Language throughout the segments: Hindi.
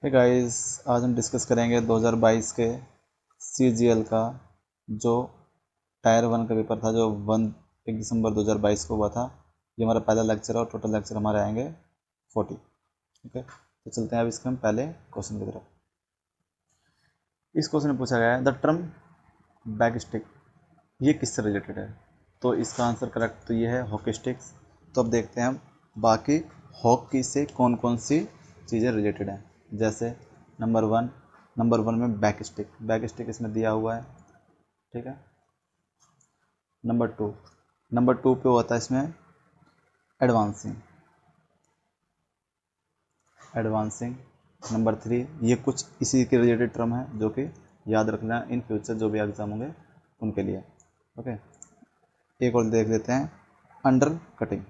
हे गाइस, आज हम डिस्कस करेंगे 2022 के CGL का जो टायर 1 का पेपर था, जो 1 दिसंबर 2022 को हुआ था। ये हमारा पहला लेक्चर है और टोटल लेक्चर हमारे आएंगे 40। ओके, तो चलते हैं अब इसके हम पहले क्वेश्चन की तरफ। इस क्वेश्चन में पूछा गया है द टर्म बैक स्टिक ये किससे रिलेटेड है। तो इसका आंसर करेक्ट तो ये है हॉकी स्टिक्स। तो अब देखते हैं हम बाकी हॉकी से कौन कौन सी चीज़ें रिलेटेड हैं। जैसे नंबर वन में बैक स्टिक इसमें दिया हुआ है, ठीक है। नंबर टू पे होता है इसमें एडवांसिंग। नंबर थ्री ये कुछ इसी के रिलेटेड टर्म है जो कि याद रखना इन फ्यूचर जो भी एग्जाम होंगे उनके लिए। ओके, एक और देख लेते हैं अंडर कटिंग।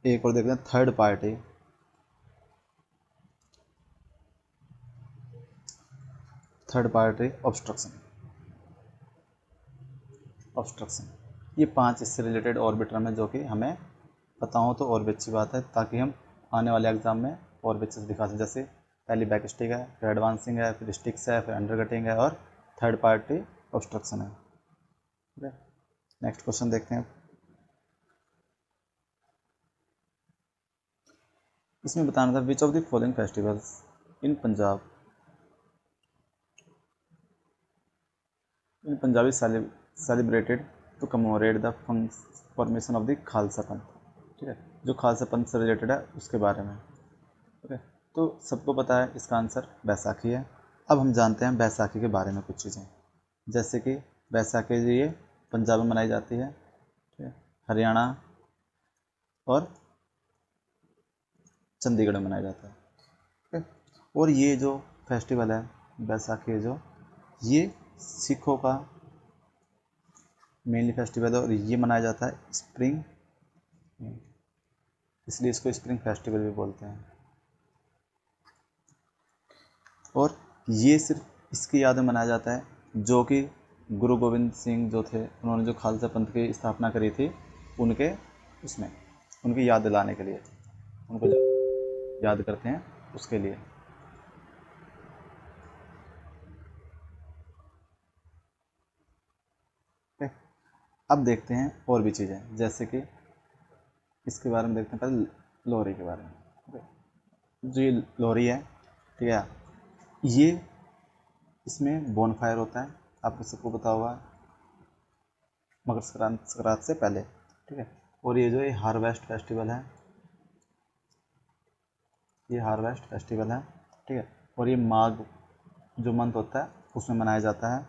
एक और देख लेते हैं थर्ड पार्टी ऑब्स्ट्रक्शन। ये 5 इससे रिलेटेड और भी टर्म है जो कि हमें पता हो तो और भी अच्छी बात है, ताकि हम आने वाले एग्जाम में और भी अच्छे से दिखा सकें। जैसे पहली बैक स्टिक है, फिर एडवांसिंग है, फिर स्टिक्स है, फिर अंडर कटिंग है और थर्ड पार्टी ऑब्स्ट्रक्शन है। ठीक है, नेक्स्ट क्वेश्चन देखते हैं। इसमें बताना था which of the following festivals in Punjab is celebrated to commemorate the formation of the Khalsa Panth. ठीक है, जो खालसा पंथ से रिलेटेड है उसके बारे में। ओके, तो सबको पता है इसका आंसर बैसाखी है। अब हम जानते हैं बैसाखी के बारे में कुछ चीज़ें। जैसे कि बैसाखी जो ये पंजाब में मनाई जाती है, ठीक है, हरियाणा और चंडीगढ़ में मनाया जाता है। ठीक है, और ये जो फेस्टिवल है बैसाखी जो ये सिखों का मेनली फेस्टिवल है और ये मनाया जाता है स्प्रिंग, इसलिए इसको स्प्रिंग फेस्टिवल भी बोलते हैं। और ये सिर्फ इसकी याद में मनाया जाता है जो कि गुरु गोविंद सिंह जो थे, उन्होंने जो खालसा पंथ की स्थापना करी थी, उनके उसमें उनकी याद दिलाने के लिए, उनको जो याद करते हैं उसके लिए। अब देखते हैं और भी चीज़ें, जैसे कि इसके बारे में देखते हैं पहले लोहरी के बारे में। जो ये लोहरी है, ठीक है, ये इसमें बोनफायर होता है, आपको सबको पता होगा, मकर संक्रांत से पहले। ठीक है, और ये जो ये हार्वेस्ट फेस्टिवल है, ठीक है, और ये माघ जो मंथ होता है उसमें मनाया जाता है।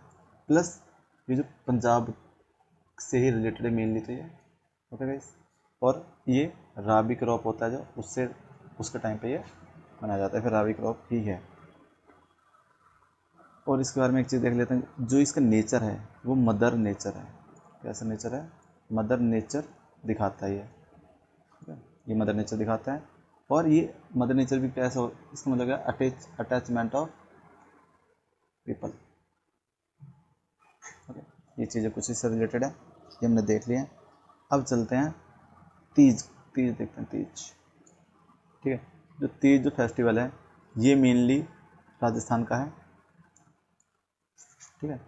प्लस ये जो पंजाब से ही रिलेटेड मेनली तो ये ओके गाइस। और ये राबी क्रॉप होता है जो उससे उसके टाइम पे ये मनाया जाता है, फिर राबी क्रॉप ही है। और इसके बारे में एक चीज़ देख लेते हैं, जो इसका नेचर है वो मदर नेचर है। कैसा नेचर है? मदर नेचर दिखाता है ये, ठीक है, ये मदर नेचर दिखाता है। और ये मदर नेचर भी कैसा हो, इसका मतलब है अटैचमेंट ऑफ पीपल। ओके, ये चीज़ें कुछ इससे रिलेटेड है, ये हमने देख लिया है। अब चलते हैं तीज तीज देखते हैं तीज। ठीक है, जो तीज जो फेस्टिवल है ये मेनली राजस्थान का है। ठीक है,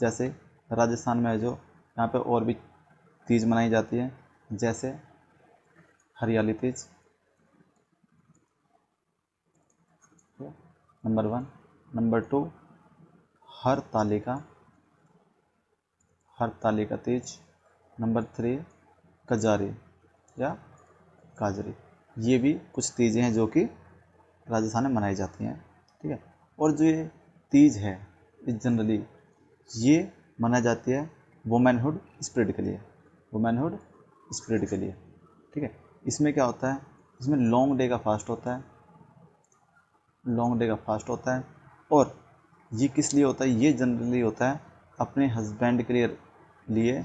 जैसे राजस्थान में है जो यहाँ पे और भी तीज मनाई जाती है, जैसे हरियाली Teej, number 1। Number 2 Hartalika Teej. Number 3 कजारी या काजरी। ये भी कुछ तीजें हैं जो कि राजस्थान में मनाई जाती हैं। ठीक है, और जो ये तीज है ये जनरली ये मनाई जाती है वुमेनहुड स्प्रिट के लिए। ठीक है, इसमें क्या होता है, इसमें लॉन्ग डे का फास्ट होता है। और ये किस लिए होता है? ये जनरली होता है अपने हस्बैंड के लिए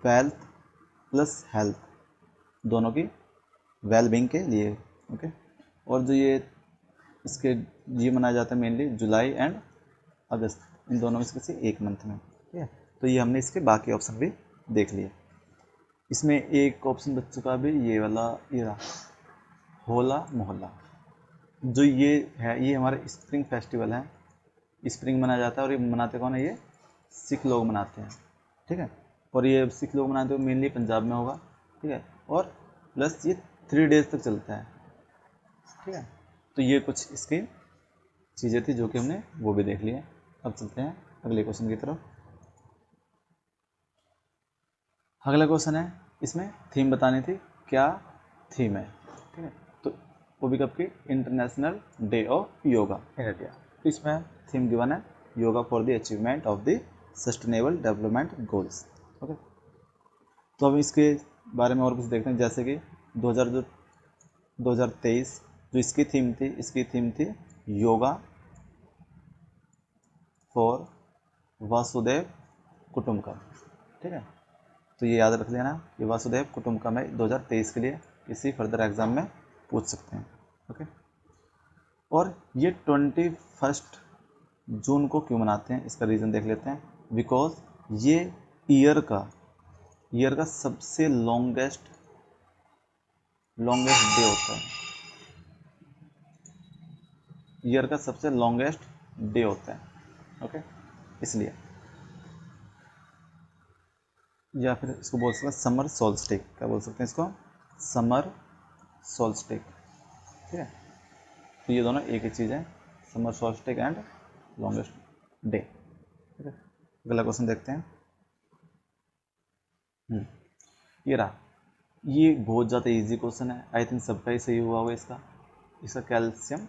वेल्थ प्लस हेल्थ दोनों की वेलबींग के लिए। ओके, और जो इसके ये मनाया जाता है मेनली जुलाई एंड अगस्त, इन दोनों में से किसी एक मंथ में। ठीक है, तो ये हमने इसके बाकी ऑप्शन भी देख लिए। इसमें एक ऑप्शन बच चुका भी, ये वाला, ये रहा, होला मोहल्ला। जो ये है, ये हमारे स्प्रिंग फेस्टिवल है, स्प्रिंग मनाया जाता है, और ये मनाते कौन है? ये सिख लोग मनाते हैं, ठीक है। और ये सिख लोग मनाते हैं, मेनली पंजाब में होगा, ठीक है। और प्लस ये 3 डेज तक चलता है, ठीक है। तो ये कुछ इसकी चीज़ें थी जो कि हमने वो भी देख ली है। अब चलते हैं अगले क्वेश्चन की तरफ। अगला क्वेश्चन है, इसमें थीम बतानी थी, क्या थीम है, ठीक है। तो वो भी कब की? International day of yoga in India. तो इसमें थीम गिवन है, yoga for the achievement of the sustainable development goals, okay. तो अब इसके बारे में और कुछ देखते हैं, जैसे कि 2023 जो इसकी थीम थी योगा फॉर वासुदेव कुटुंबकम, ठीक है। तो ये याद रख लेना, ये वासुदेव कुटुंबकम है 2023 के लिए, किसी फर्दर एग्जाम में पूछ सकते हैं, ओके। और ये 21 जून को क्यों मनाते हैं, इसका रीज़न देख लेते हैं। बिकॉज ये ईयर का सबसे लॉन्गेस्ट डे होता है, ईयर का सबसे लॉन्गेस्ट डे होता है, ओके, इसलिए। या फिर इसको बोल सकते हैं समर सोल्स्टिक, क्या बोल सकते हैं इसको? समर सोल्स्टिक, ठीक है। तो ये दोनों एक ही चीज़ है, समर सोल्स्टिक एंड लॉन्गेस्ट डे, ठीक है। अगला क्वेश्चन देखते हैं। ये रहा, ये बहुत ज़्यादा इजी क्वेश्चन है, आई थिंक सबका ही सही हुआ होगा इसका कैल्शियम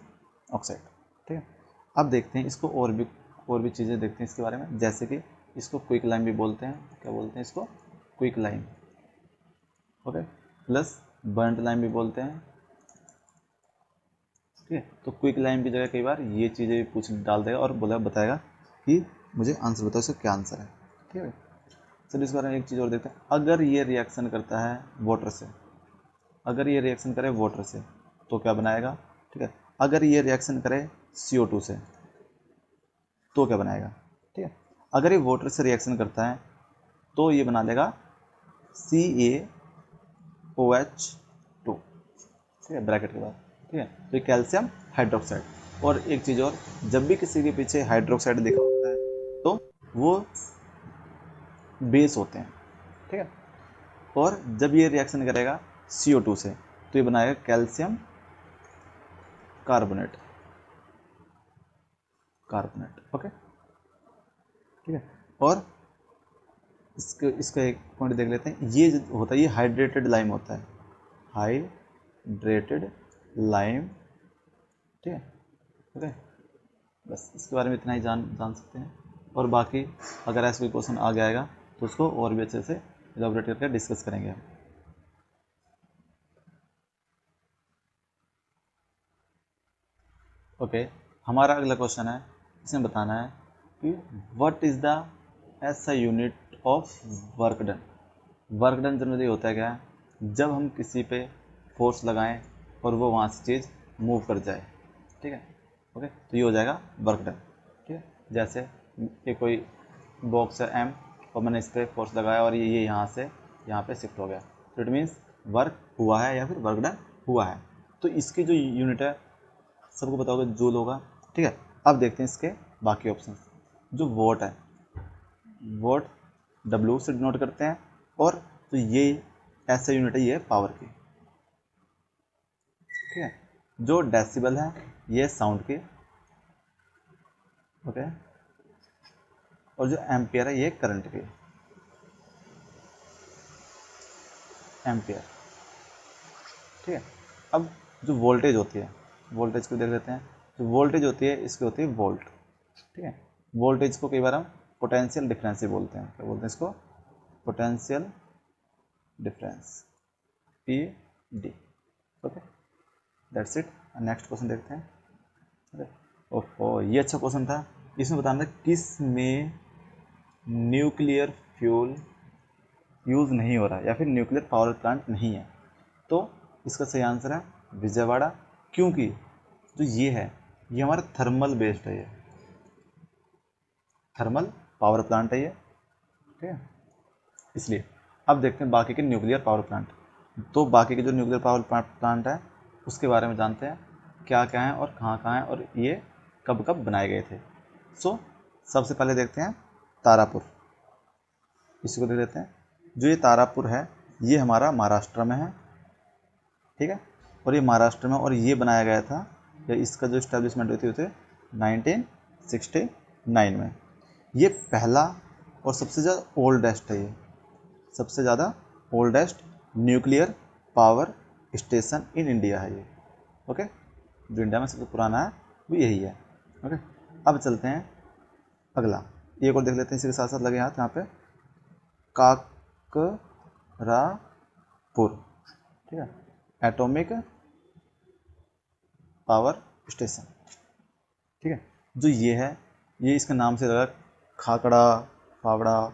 ऑक्साइड, ठीक है। अब देखते हैं इसको, और भी चीज़ें देखते हैं इसके बारे में, जैसे कि इसको क्विक लाइम भी बोलते हैं, क्या बोलते हैं इसको? Quick lime, okay. Plus burnt lime भी बोलते हैं, ठीक है। तो क्विक लाइम की जगह कई बार ये चीज़ें भी डाल देगा और बताएगा कि मुझे आंसर बताओ, इसका क्या आंसर है, ठीक है। चलिए इस बारे में एक चीज़ और देखते हैं। अगर ये रिएक्शन करता है वाटर से, तो क्या बनाएगा, ठीक है। अगर ये रिएक्शन करे CO2 से तो क्या बनाएगा, ठीक है। अगर ये वाटर से रिएक्शन करता है तो ये बना देगा CaOH2, ठीक है, ब्रैकेट के बाद, ठीक है। तो ये कैल्शियम हाइड्रोक्साइड। और एक चीज़ और, जब भी किसी के पीछे हाइड्रोक्साइड देखा होता है तो वो बेस होते हैं, ठीक है। और जब ये रिएक्शन करेगा CO2 से तो ये बनाएगा कैल्शियम कार्बोनेट, ओके, ठीक है। और इसका एक पॉइंट देख लेते हैं, ये जो होता है ये हाइड्रेटेड लाइम होता है, हाइड्रेटेड लाइम, ठीक है, ओके। बस इसके बारे में इतना ही जान सकते हैं। और बाकी अगर ऐसा कोई क्वेश्चन आ जाएगा तो उसको और भी अच्छे से एलैबोरेट करके डिस्कस करेंगे हम। ओके, हमारा अगला क्वेश्चन है, इसमें बताना है कि what is the SI unit of work done. Work done generally होता है क्या? जब हम किसी पे फोर्स लगाएं और वो वहाँ से चीज़ मूव कर जाए, ठीक है, ओके। तो ये हो जाएगा वर्क डन, ठीक है। जैसे ये कोई बॉक्स है M और मैंने इस पर फोर्स लगाया और ये यहाँ से यहाँ पे शिफ्ट हो गया, तो इट मीन्स वर्क हुआ है या फिर वर्क डन हुआ है। तो इसकी जो यूनिट है सबको पता होगा, जूल होगा, ठीक है। अब देखते हैं इसके बाकी ऑप्शन। जो वॉट है, वॉट W से डिनोट करते हैं, और तो ये ऐसा यूनिट है, ये पावर की, ठीक है। जो डेसिबल है ये साउंड की, ओके। और जो एम्पियर है ये करंट की, एम्पियर, ठीक है। अब जो वोल्टेज होती है, वोल्टेज को देख लेते हैं। जो वोल्टेज होती है इसकी होती है वोल्ट, ठीक है। वोल्टेज को कई बार हम पोटेंशियल डिफरेंस ही बोलते हैं, क्या बोलते हैं इसको? Potential difference, PD, okay. That's it. Next question देखते हैं। अरे ओहो, ये अच्छा क्वेश्चन था। इसमें बताना किस में न्यूक्लियर फ्यूल यूज़ नहीं हो रहा है या फिर न्यूक्लियर पावर प्लांट नहीं है। तो इसका सही आंसर है विजयवाड़ा, क्योंकि जो ये है ये हमारा थर्मल बेस्ड है, ये थर्मल पावर प्लांट है ये, ठीक है, इसलिए। अब देखते हैं बाकी के न्यूक्लियर पावर प्लांट। तो बाकी के जो न्यूक्लियर पावर प्लांट है उसके बारे में जानते हैं, क्या क्या है और कहाँ कहाँ है और ये कब कब बनाए गए थे। सो सबसे पहले देखते हैं तारापुर, इसी को देख लेते हैं। जो ये तारापुर है ये हमारा महाराष्ट्र में है, ठीक है, और ये महाराष्ट्र में, और ये बनाया गया था, या इसका जो इस्टेब्लिशमेंट हुई थी 1969 में। ये पहला और सबसे ज़्यादा ओल्डेस्ट है, ये सबसे ज़्यादा oldest nuclear power station in India है ये। ओके, जो इंडिया में सबसे पुराना है वो यही है। ओके, अब चलते हैं अगला, एक और देख लेते हैं इसी के साथ साथ लगे हाथ यहाँ पे, काकरापुर, ठीक है, एटॉमिक पावर स्टेशन, ठीक है। जो ये है ये इसके नाम से लगा खाकड़ा फावड़ा,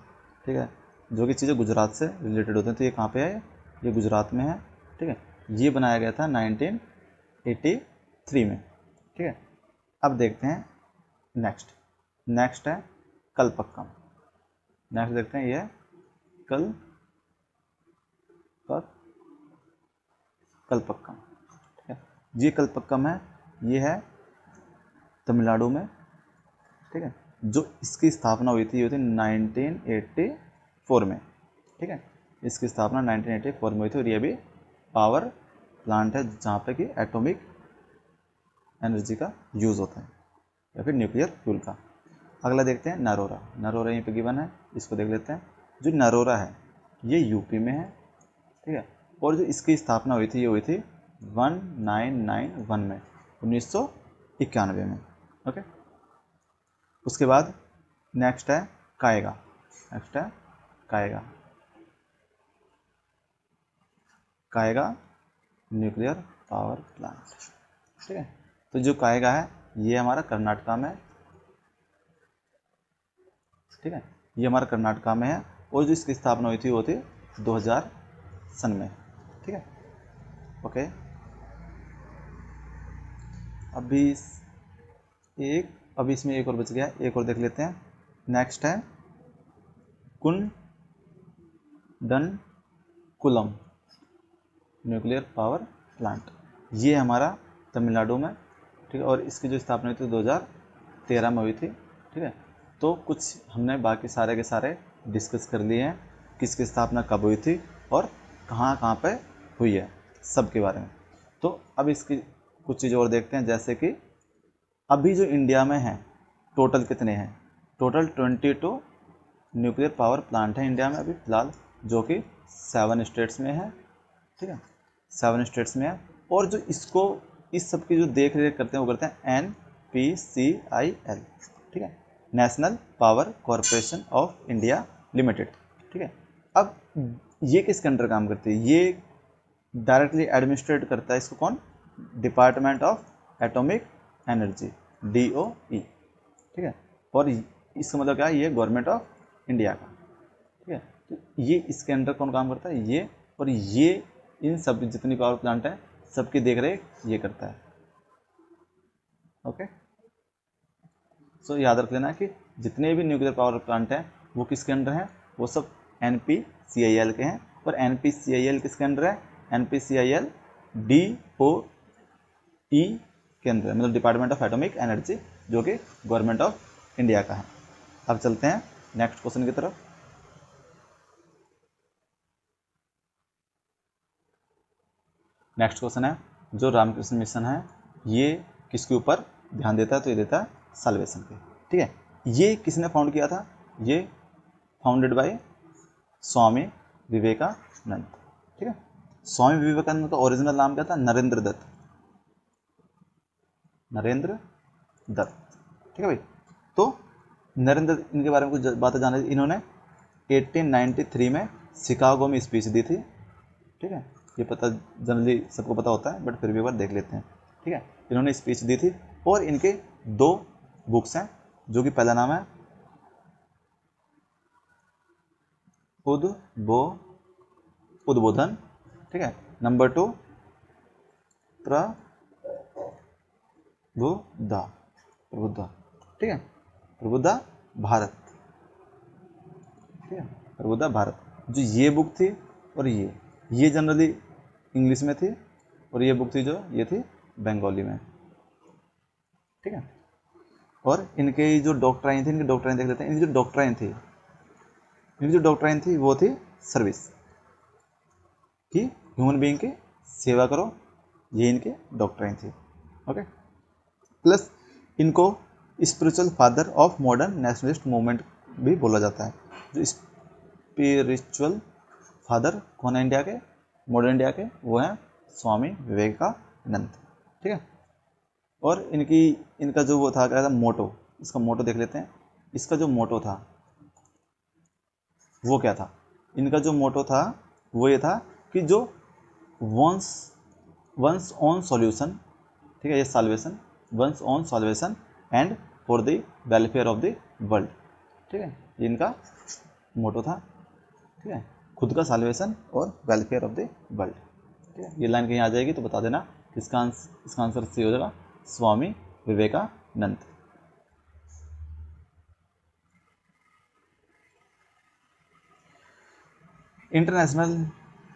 ठीक है, जो कि चीज़ें गुजरात से रिलेटेड होती हैं। तो ये कहाँ पे है, ये गुजरात में है, ठीक है। ये बनाया गया था 1983 में, ठीक है। अब देखते हैं नेक्स्ट है कलपक्कम। नेक्स्ट देखते हैं ये कलपक्कम, ठीक है। ये कलपक्कम है, ये है तमिलनाडु में, ठीक है। जो इसकी स्थापना हुई थी ये हुई थी 1984 में, ठीक है। इसकी स्थापना 1984 में हुई थी और ये भी पावर प्लांट है जहाँ पे कि एटॉमिक एनर्जी का यूज़ होता है या फिर न्यूक्लियर फ्यूल का। अगला देखते हैं नरोरा। नरोरा यहीं पे गिवन है, इसको देख लेते हैं। जो नरोरा है ये यूपी में है, ठीक है, और जो इसकी स्थापना हुई थी ये हुई थी 1991 में, 1991 में। ओके, उसके बाद नेक्स्ट है Kaiga. Kaiga nuclear power plant, ठीक है। तो जो कायगा है ये हमारा कर्नाटका में, ठीक है, ये हमारा कर्नाटका में है, और जो इसकी स्थापना हुई थी वो थी 2000 सन में, ठीक है। ओके, अभी इसमें एक और बच गया, एक और देख लेते हैं। नेक्स्ट है कुंडनकुलम न्यूक्लियर पावर प्लांट। ये हमारा तमिलनाडु में, ठीक है, और इसकी जो स्थापना हुई थी 2013 में हुई थी, ठीक है। तो कुछ हमने बाकी सारे के सारे डिस्कस कर लिए हैं, किसकी स्थापना कब हुई थी और कहाँ कहाँ पे हुई है, सब के बारे में। तो अब इसकी कुछ चीज़ और देखते हैं, जैसे कि अभी जो इंडिया में है टोटल कितने हैं। टोटल 22 न्यूक्लियर पावर प्लांट है इंडिया में अभी फ़िलहाल, जो कि 7 स्टेट्स में है, ठीक है, 7 स्टेट्स में है। और जो इसको इस सब की जो देख रेख करते हैं वो करते हैं NPCIL, ठीक है, national power corporation of India limited, ठीक है। अब ये किसके अंडर काम करती है, ये डायरेक्टली एडमिनिस्ट्रेट करता है इसको कौन, department of atomic energy, DOE, ठीक है। और इसका मतलब क्या है, ये गवर्नमेंट ऑफ इंडिया का, ठीक है। तो ये इसके अंडर कौन काम करता है, ये, और ये इन सब जितनी पावर प्लांट है सबकी देख रेख ये करता है। ओके, सो याद रख लेना कि जितने भी न्यूक्लियर पावर प्लांट हैं वो किसके अंडर हैं, वो सब NPCIL के हैं। और NPCIL किसके अंडर है, NPCIL DOE के अंदर है, मतलब डिपार्टमेंट ऑफ एटॉमिक एनर्जी, जो कि गवर्नमेंट ऑफ इंडिया का है। अब चलते हैं नेक्स्ट क्वेश्चन की तरफ। नेक्स्ट क्वेश्चन है जो रामकृष्ण मिशन है ये किसके ऊपर ध्यान देता है, तो ये देता है साल्वेशन के, ठीक है। ये किसने फाउंड किया था, ये फाउंडेड बाय स्वामी विवेकानंद, ठीक है। स्वामी विवेकानंद का ओरिजिनल नाम क्या था, नरेंद्र दत्त, ठीक है भाई। तो नरेंद्र, इनके बारे में कुछ बातें जाने, इन्होंने 1893 में शिकागो में स्पीच दी थी, ठीक है। ये पता जनरली सबको पता होता है बट फिर भी एक बार देख लेते हैं, ठीक है। इन्होंने स्पीच दी थी और इनके 2 बुक्स हैं, जो कि पहला नाम है उद्बोधन, ठीक है। नंबर 2 प्रबुद्धा, ठीक है, प्रबुद्धा भारत, ठीक है, प्रबुद्धा भारत। जो ये बुक थी और ये जनरली इंग्लिश में थी, और ये बुक थी जो ये थी बंगाली में, ठीक है। और इनके जो डॉक्ट्राइन थी, इनकी डॉक्ट्राइन देख लेते हैं। इनकी जो डॉक्ट्राइन थी वो थी सर्विस, कि ह्यूमन बीइंग की सेवा करो, ये इनके डॉक्ट्राइन थी, ओके। प्लस इनको spiritual father of modern nationalist movement भी बोला जाता है। जो स्पिरिचुअल फादर कौन है इंडिया के, मॉडर्न इंडिया के, वो हैं स्वामी विवेकानंद, ठीक है। और इनका जो वो था क्या था मोटो, इसका मोटो देख लेते हैं। इसका जो मोटो था वो क्या था, इनका जो मोटो था वो ये था कि जो वंस ऑन सॉल्यूशन, ठीक है, ये salvation, one's own salvation and for the welfare of the world, ठीक है, ये इनका मोटो था, ठीक है, खुद का साल्वेशन और वेलफेयर ऑफ द वर्ल्ड, ठीक है। ये लाइन कहीं आ जाएगी तो बता देना, इसका आंसर सही हो जाएगा Swami Vivekananda. International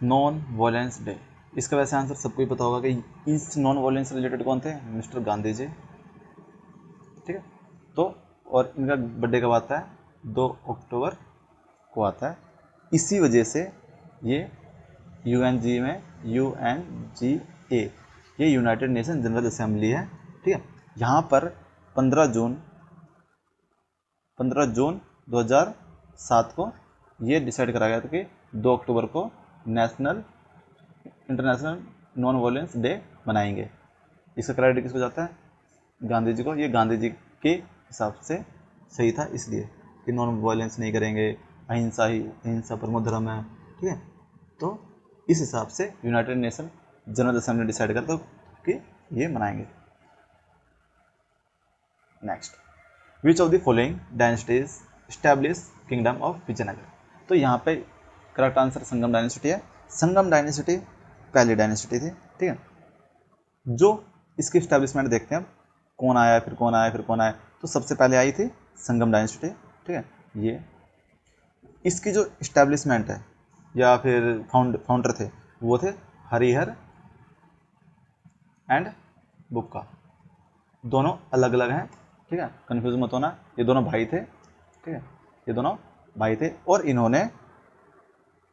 non violence day, इसका वैसे आंसर सबको ही पता होगा कि इस नॉन वायलेंस से रिलेटेड कौन थे, मिस्टर गांधी जी, ठीक है। तो और इनका बर्थडे कब आता है, 2 अक्टूबर को आता है। इसी वजह से ये UNGA, ये यूनाइटेड नेशन जनरल असेंबली है, ठीक है। यहाँ पर 15 जून 2007 को ये डिसाइड करा गया था कि 2 अक्टूबर को इंटरनेशनल नॉन वायलेंस डे मनाएंगे। इसका क्रेडिट किसको जाता है, गांधी जी को। ये गांधी जी के हिसाब से सही था, इसलिए कि नॉन वायलेंस नहीं करेंगे, अहिंसा परमो धर्म है, ठीक है। तो इस हिसाब से United Nation General Assembly decide करता कि ये मनाएंगे। Next, which of the following dynasties establish kingdom of Vijayanagar, तो यहाँ पे करेक्ट आंसर संगम डायनेस्टी है। संगम डायनेस्टी पहली डायनेस्टी थी, ठीक है। जो इसकी स्टैब्लिशमेंट देखते हैं अब, कौन आया फिर कौन आया फिर कौन आया, तो सबसे पहले आई थी संगम डायनेस्टी, ठीक है। ये इसकी जो इस्टेब्लिशमेंट है या फिर फाउंडर थे वो थे हरिहर एंड बुक्का, दोनों अलग अलग हैं, ठीक है, कंफ्यूज मत होना। ये दोनों भाई थे, ठीक है, ये दोनों भाई थे, और इन्होंने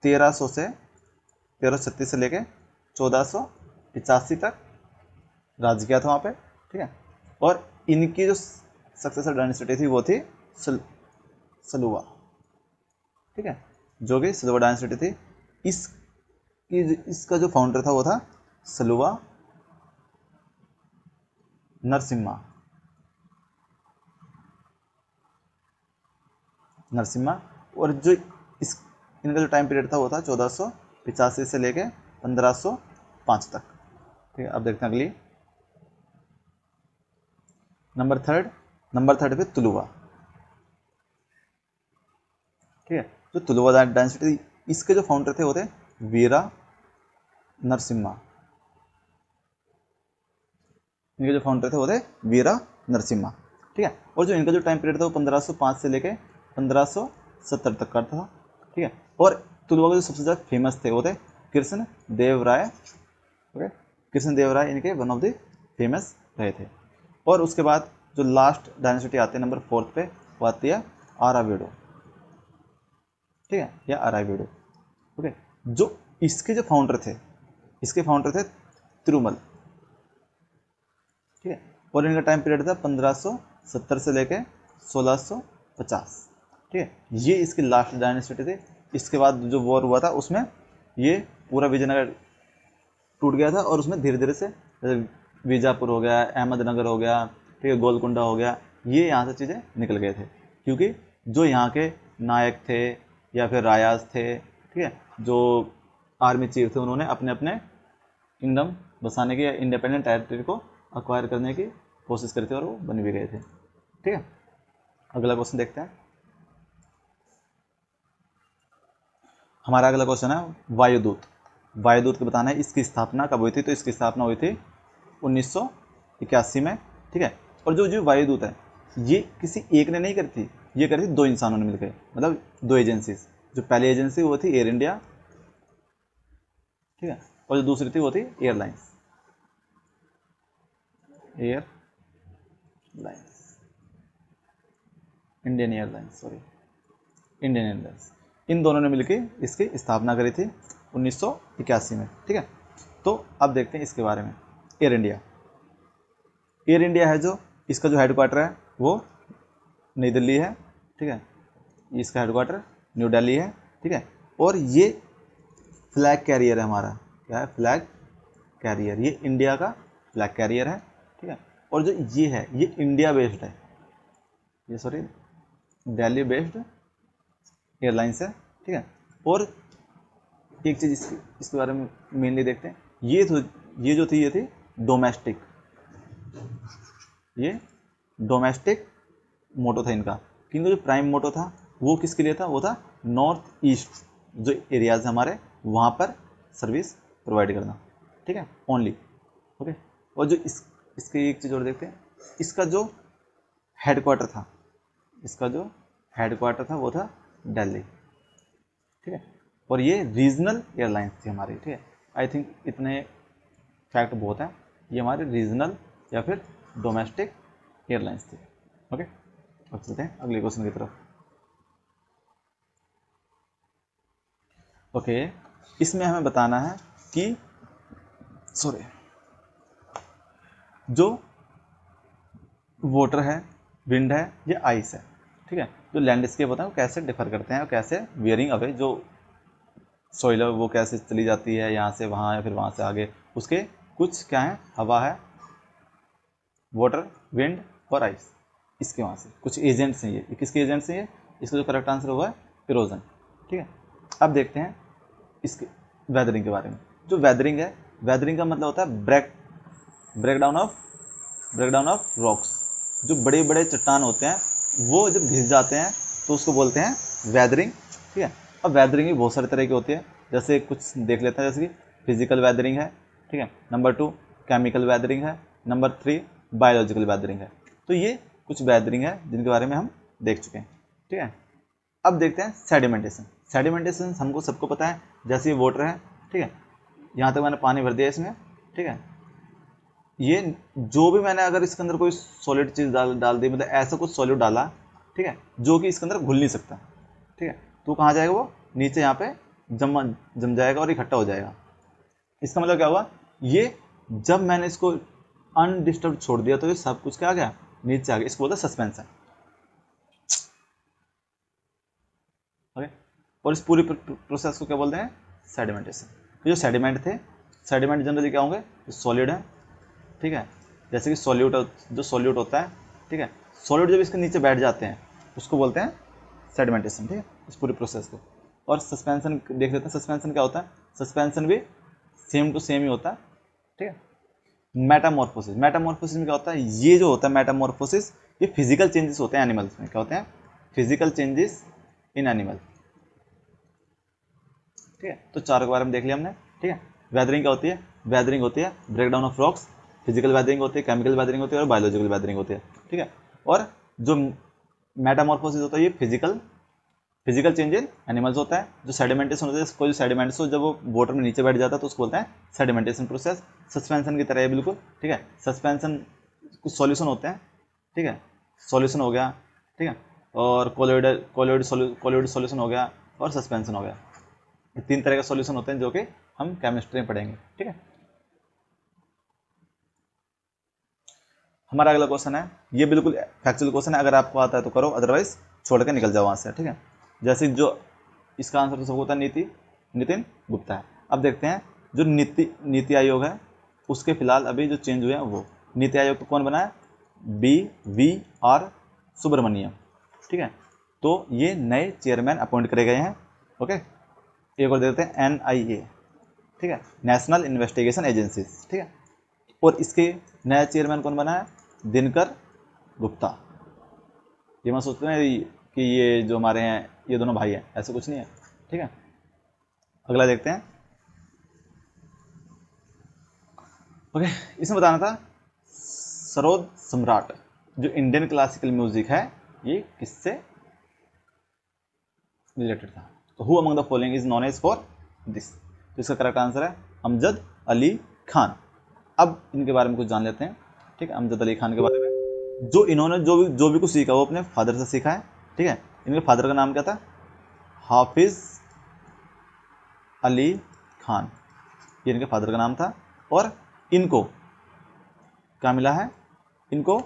1336 से लेके 1485 तक राज किया था वहाँ पे, ठीक है। और इनकी जो सक्सेसर डायनेस्टी थी वो थी सलुवा, ठीक है, जो कि सलुवा डायनेस्टी थी। इसका जो फाउंडर था वो था सलुवा नरसिम्हा, और जो इनका जो टाइम पीरियड था वो था 1485 से लेके 1505 तक, ठीक है। अब देखते हैं अगली, नंबर थर्ड पे तुलुवा, ठीक है। जो तुलुवा डायनेस्टी, इसके जो फाउंडर थे वो थे वीरा नरसिम्हा, इनके जो फाउंडर थे वो थे वीरा नरसिम्हा, ठीक है। और जो इनका जो टाइम पीरियड था वो 1505 से लेके 1570 तक का था, ठीक है। और तुलुवा के जो सबसे ज़्यादा फेमस थे वो थे कृष्ण देव राय, ओके, कृष्ण देव राय इनके वन ऑफ द फेमस रहे थे। और उसके बाद जो लास्ट डायनेस्टी आते हैं नंबर 4 पे, वो आती है आराविडो, ठीक है, या आराविडो, ओके। जो इसके जो फाउंडर थे तिरुमल, ठीक है। और इनका टाइम पीरियड था 1570 से लेके 1650, ठीक है। ये इसकी लास्ट डायनेस्टी थी। इसके बाद जो वॉर हुआ था उसमें ये पूरा विजयनगर टूट गया था, और उसमें धीरे धीरे से बीजापुर हो गया, अहमदनगर हो गया, ठीक है, गोलकुंडा हो गया, ये यहाँ से चीज़ें निकल गए थे, क्योंकि जो यहाँ के नायक थे या फिर रायाज थे, ठीक है, जो आर्मी चीफ थे, उन्होंने अपने अपने किंगडम बसाने की या इंडिपेंडेंट टेरिटरी को अक्वायर करने की कोशिश करी थी, और वो बन भी गए थे, ठीक है। अगला क्वेश्चन देखते हैं। हमारा अगला क्वेश्चन है वायुदूत को बताना है इसकी स्थापना कब हुई थी। तो इसकी स्थापना हुई थी 1981 में, ठीक है। और जो वायुदूत है ये किसी एक ने नहीं करी थी, ये करी थी 2 इंसानों ने मिलकर, मतलब 2 एजेंसीज, जो पहली एजेंसी वो थी एयर इंडिया, ठीक है, और जो दूसरी थी वो थी airlines, Indian airlines, sorry, Indian airlines. इन दोनों ने मिलकर इसकी स्थापना करी थी 1981 में, ठीक है। तो अब देखते हैं इसके बारे में। एयर इंडिया, एयर इंडिया है जो, इसका जो हेडक्वार्टर है वो नई दिल्ली है, ठीक है, इसका हेडक्वार्टर न्यू दिल्ली है, ठीक है। और ये फ्लैग कैरियर है हमारा, क्या है, फ्लैग कैरियर, ये इंडिया का फ्लैग कैरियर है, ठीक है। और जो ये है ये इंडिया बेस्ड है, ये सॉरी दिल्ली बेस्ड एयरलाइंस है, ठीक है। और एक चीज़ इसके बारे में मेनली देखते हैं, ये जो थी ये थी डोमेस्टिक, ये डोमेस्टिक मोटो था इनका, किंतु जो प्राइम मोटो था वो किसके लिए था, वो था नॉर्थ ईस्ट जो एरियाज हमारे वहाँ पर सर्विस प्रोवाइड करना, ठीक है, ओनली, ओके। और जो इसके एक चीज़ और देखते हैं, इसका जो हेडक्वार्टर था, इसका जो हेडक्वार्टर था वो था दिल्ली, ठीक है। और ये रीजनल एयरलाइंस थी हमारी, ठीक है। आई थिंक इतने फैक्ट बहुत हैं, ये हमारे रीजनल या फिर डोमेस्टिक एयरलाइंस थी, ओके। अब चलते हैं अगले क्वेश्चन की तरफ। ओके, इसमें हमें बताना है कि सॉरी जो वाटर है, विंड है, ये आइस है, ठीक है। जो लैंडस्केप होता है वो कैसे डिफर करते हैं और कैसे वियरिंग अवे, जो सॉइल है वो कैसे चली जाती है यहाँ से वहाँ या फिर वहाँ से आगे, उसके कुछ क्या है, हवा है, वाटर, विंड और आइस, इसके वहाँ से कुछ एजेंट्स हैं, ये किसके एजेंट्स हैं, ये इसका जो करेक्ट आंसर हुआ है इरोजन, ठीक है। अब देखते हैं इसके वेदरिंग के बारे में। जो वेदरिंग है, वेदरिंग का मतलब होता है ब्रेकडाउन ऑफ रॉक्स। जो बड़े बड़े चट्टान होते हैं वो जब घिस जाते हैं तो उसको बोलते हैं वेदरिंग, ठीक है। अब वेदरिंग भी बहुत सारे तरह की होती है, जैसे कुछ देख लेते हैं, जैसे कि फिजिकल वेदरिंग है, ठीक है, नंबर 2 केमिकल वेदरिंग है, नंबर 3 बायोलॉजिकल वेदरिंग है। तो ये कुछ वेदरिंग है जिनके बारे में हम देख चुके हैं, ठीक है। अब देखते हैं सेडिमेंटेशन। सेडिमेंटेशन हमको सबको पता है, जैसे ये वाटर है, ठीक है, यहाँ तक मैंने पानी भर दिया इसमें, ठीक है। ये जो भी मैंने अगर इसके अंदर कोई सॉलिड चीज़ डाल दी, मतलब ऐसा कुछ सॉलिड डाला, ठीक है, जो कि इसके अंदर घुल नहीं सकता, ठीक है, तो कहाँ जाएगा, वो नीचे यहाँ पे जम जाएगा और इकट्ठा हो जाएगा। इसका मतलब क्या हुआ, ये जब मैंने इसको अनडिस्टर्ब छोड़ दिया तो ये सब कुछ क्या आ गया, नीचे आ गया, इसको बोलते हैं सस्पेंशन, ओके। और इस पूरी प्रोसेस को क्या बोलते हैं, सेडिमेंटेशन। तो जो सेडिमेंट थे, सेडिमेंट जनरली क्या होंगे, सॉलिड है, ठीक है, जैसे कि सॉल्यूट, जो सॉल्यूट होता है, ठीक है, सॉल्यूट जब इसके नीचे बैठ जाते हैं उसको बोलते हैं सेडिमेंटेशन, ठीक है, इस पूरी प्रोसेस को। और सस्पेंशन देख लेते हैं, सस्पेंशन क्या होता है, सस्पेंशन भी सेम टू सेम ही होता है, ठीक है। मेटामॉर्फोसिस, मेटामॉर्फोसिस में क्या होता है, ये जो होता है मेटामॉर्फोसिस, ये फिजिकल चेंजेस होते हैं एनिमल्स में, क्या होते हैं, फिजिकल चेंजेस इन एनिमल, ठीक है। तो चारों के बारे में देख लिया हमने, ठीक है। वेदरिंग क्या होती है, वेदरिंग होती है breakdown of rocks, physical weathering होती है, केमिकल वेदरिंग होती है और बायोलॉजिकल वेदरिंग होती है, ठीक है। और जो मेटामॉर्फोसिस होता है ये फिजिकल चेंज इन एनिमल्स होता है। जो सेडिमेंटेशन होता है, कोई सेडिमेंट्स हो जब वो वाटर में नीचे बैठ जाता है तो उसको बोलते हैं सेडिमेंटेशन प्रोसेस। सस्पेंशन की तरह है बिल्कुल, ठीक है, सस्पेंशन कुछ सॉल्यूशन होते हैं, ठीक है, सॉल्यूशन हो गया, ठीक है, और कोलोइड सॉल्यूशन हो गया और सस्पेंशन हो गया। ये 3 तरह के सॉल्यूशन होते हैं जो कि हम केमिस्ट्री में पढ़ेंगे, ठीक है। हमारा अगला क्वेश्चन है, ये बिल्कुल फैक्चुअल क्वेश्चन है, अगर आपको आता है तो करो, अदरवाइज छोड़ के निकल जाओ वहाँ से, ठीक है। जैसे जो इसका आंसर तो सबको होता है, नितिन गुप्ता है। अब देखते हैं जो नीति आयोग है उसके फिलहाल अभी जो चेंज हुए हैं वो नीति आयोग को कौन बनाया, BVR सुब्रमण्यम, ठीक है। तो ये नए चेयरमैन अपॉइंट करे गए हैं, ओके। एक और देते हैं NIA, ठीक है, नेशनल इन्वेस्टिगेशन एजेंसी, ठीक है। और इसके नया चेयरमैन कौन बना है, दिनकर गुप्ता। ये मैं सोचते हैं कि ये जो हमारे हैं ये दोनों भाई हैं, ऐसा कुछ नहीं है, ठीक है। अगला देखते हैं, ओके। इसमें बताना था सरोद सम्राट जो इंडियन क्लासिकल म्यूजिक है ये किससे रिलेटेड था, who among the following is known as for this. तो इसका करेक्ट आंसर है अमजद अली खान। अब इनके बारे में कुछ जान लेते हैं, ठीक है, अमजद अली खान के बारे में। जो इन्होंने जो भी कुछ सीखा वो अपने फादर से सीखा है, ठीक है। इनके फादर का नाम क्या था? हाफिज अली खान, ये इनके फादर का नाम था। और इनको क्या मिला है? इनको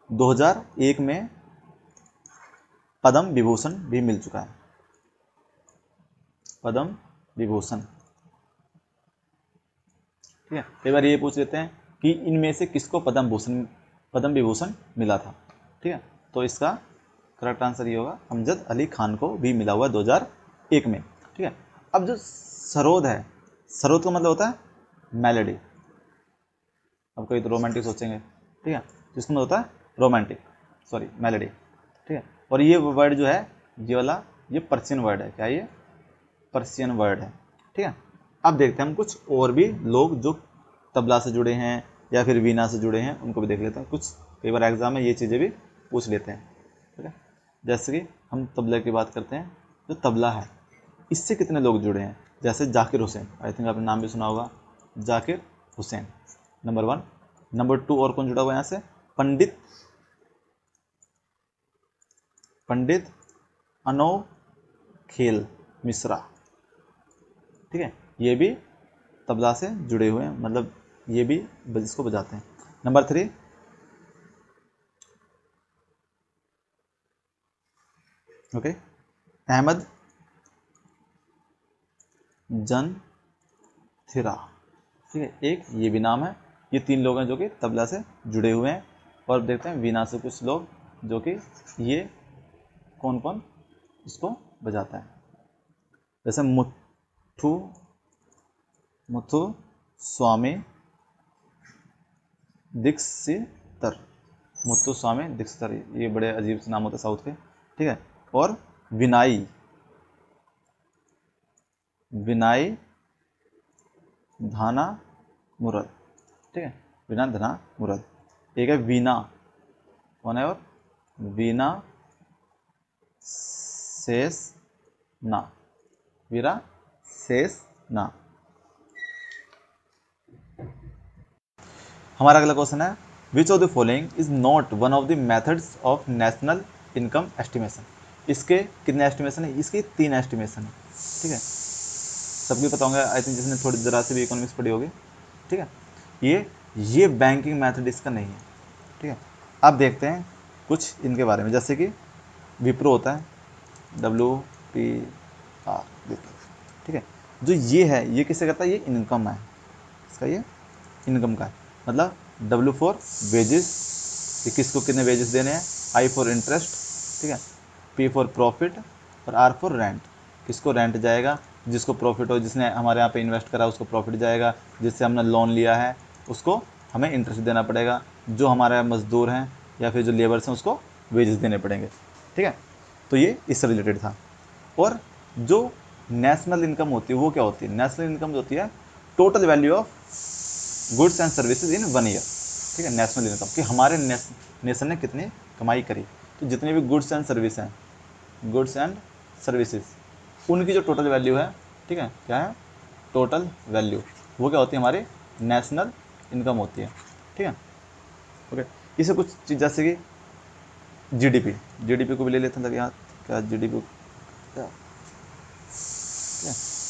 2001 में पद्म विभूषण भी मिल चुका है, पद्म विभूषण, ठीक है। कई बार ये पूछ लेते हैं कि इनमें से किसको पद्म विभूषण मिला था, ठीक है। तो इसका करेक्ट आंसर ये होगा अमजद अली खान को भी मिला हुआ 2001 में, ठीक है। अब जो सरोद है, सरोद का मतलब होता है मेलोडी। अब कोई तो रोमांटिक सोचेंगे, ठीक है, जिसका मतलब होता है रोमांटिक, सॉरी मेलोडी, ठीक है। और ये वर्ड जो है, ये वाला, ये पर्शियन वर्ड है। क्या ये? पर्शियन वर्ड है, ठीक है। अब देखते हैं हम कुछ और भी लोग जो तबला से जुड़े हैं या फिर वीणा से जुड़े हैं, उनको भी देख लेते हैं। कुछ कई बार एग्जाम में ये चीज़ें भी पूछ लेते हैं, ठीक है। जैसे कि हम तबला की बात करते हैं, जो तबला है इससे कितने लोग जुड़े हैं? जैसे जाकिर हुसैन, आई थिंक आपने नाम भी सुना होगा, जाकिर हुसैन नंबर 1। नंबर 2 और कौन जुड़ा हुआ है यहाँ से? पंडित अनोखेल मिश्रा, ठीक है, ये भी तबला से जुड़े हुए हैं, मतलब ये भी इसको बजाते हैं। नंबर 3 ओके, अहमद जनथिरा, ठीक है, एक ये भी नाम है। ये 3 लोग हैं जो कि तबला से जुड़े हुए हैं। और देखते हैं वीणा से कुछ लोग जो कि ये कौन कौन इसको बजाता है। जैसे मुथु स्वामी दीक्षितर, मुथु स्वामी दीक्षितर, ये बड़े अजीब से नाम होते हैं साउथ के, ठीक है। और विनाई धाना मुरद, ठीक है, विना धना मुरद। एक है वीना, कौन है? और वीना शेष ना, वीरा शेष ना। हमारा अगला क्वेश्चन है, विच of the following is not one of the methods of national income estimation. इसके कितने एस्टिमेशन है? इसके 3 एस्टिमेशन है, ठीक है। सबकी पता होंगे आई थिंक, जिसने थोड़ी ज़रा से भी इकोनॉमिक्स पढ़ी होगी, ठीक है। ये बैंकिंग मेथड इसका नहीं है, ठीक है। अब देखते हैं कुछ इनके बारे में। जैसे कि विप्रो होता है, WPR, ठीक है। जो ये है, ये किससे करता है? ये इनकम है इसका, ये इनकम का है। मतलब W फॉर वेजेस, कि किसको कितने वेजेस देने हैं। I फॉर इंटरेस्ट, ठीक है। P फॉर प्रॉफिट, और R फॉर रेंट, किसको रेंट जाएगा, जिसको प्रॉफिट हो, जिसने हमारे यहाँ पे इन्वेस्ट करा उसको प्रॉफिट जाएगा, जिससे हमने लोन लिया है उसको हमें इंटरेस्ट देना पड़ेगा, जो हमारे मजदूर हैं या फिर जो लेबर्स हैं उसको वेजेस देने पड़ेंगे, ठीक है। तो ये इससे रिलेटेड था। और जो नेशनल इनकम होती है वो क्या होती है? नेशनल इनकम जो होती है, total value of goods and services in 1 year, ठीक है। नेशनल इनकम कि हमारे नेशन ने कितनी कमाई करी, तो जितने भी गुड्स एंड सर्विस हैं, गुड्स एंड सर्विसेज, उनकी जो टोटल वैल्यू है, ठीक है, क्या है? टोटल वैल्यू, वो क्या होती है? हमारी नेशनल इनकम होती है, ठीक है। ओके, इसे कुछ चीज़ जैसे कि जीडीपी को भी ले लेते हैं ताकि यहाँ क्या जीडीपी क्या,